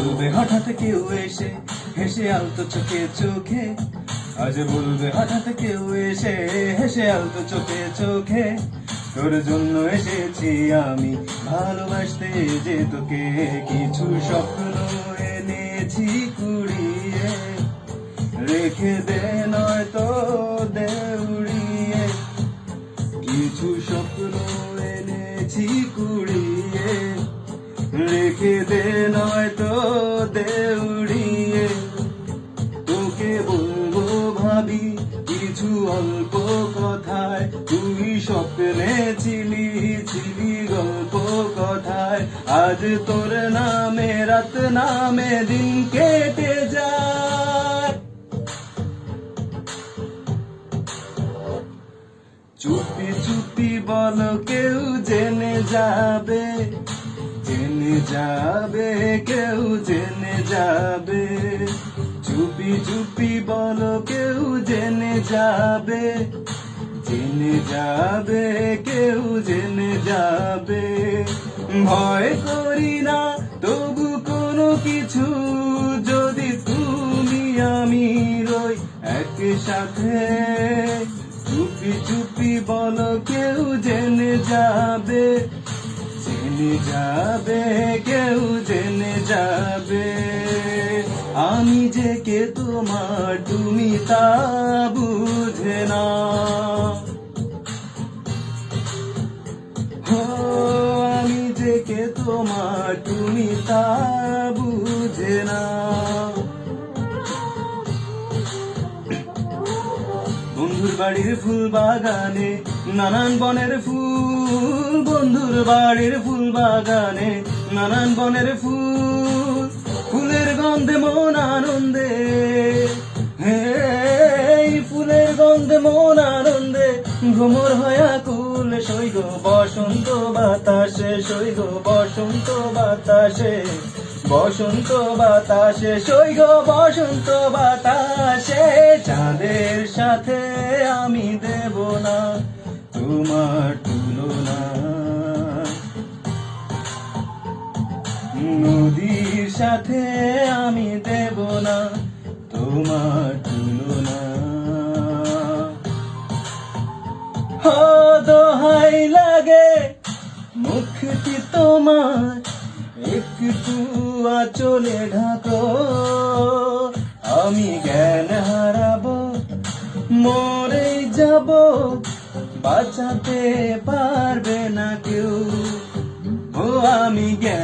বলবে হঠাৎ কেউ এসে হেসে আলতো চোখে চোখে, আজ বলবে হঠাৎ কেউ এসে হেসে আলতো চোখে চোখে, তোর জন্য এসেছি আমি ভালোবাসতে যে তোকে, কিছু স্বপ্ন এনেছি কুড়িয়ে, রেখে দে নয়তো দে উড়িয়ে, কিছু স্বপ্ন এনেছি কুড়িয়ে, রেখে দে নয়তো দে উড়িয়ে, তোকে বলবো ভাবি কিছু অল্প কথায়, তুই স্বপ্নে ছিলি ছিলি গল্প কথায়, আজ তোর নামে রাত নামে দিন কেটে যায়। চুপি চুপি বলো কেউ জেনে যাবে, জেনে যাবে কেউ জেনে যাবে, চুপি চুপি বলো কেউ জেনে যাবে, জেনে যাবে কেউ জেনে যাবে, ভয় করি না তবু কোনো কিছু, যদি তুমি আমি রই একসাথে, চুপি চুপি বলো কেউ জেনে যাবে, জেনে যাবে কেউ জেনে যাবে, আমি যে কে তোমার তুমি তা বুঝে না, ও আমি যে কে তোমার তুমি তা বুঝে না। বন্ধুর বাড়ির ফুল বাগানে নানান বনের ফুল, বন্ধুর বাড়ির ফুল বাগানে নানান বনের ফুল, ফুলের গন্ধে মন আনন্দে, হে ফুলের গন্ধে মন আনন্দে, ভ্রমর হয়ে আকুল সৈগ বসন্ত বাতাসে, সৈগ বসন্ত বাতাসে, বসন্ত বাতাসে, সৈগ বসন্ত বাতাসে, চাঁদের সাথে আমি দেব না তোমার তুলনা, নদীর সাথে আমি দেব না তোমার তুলনা, দোহাই লাগে মুখটি তোমার একটু আঁচলে ঢাকো, আমি জ্ঞান হারাবো মরে যাব, বাঁচাতে পারবে না কেউ, ও আমি জ্ঞান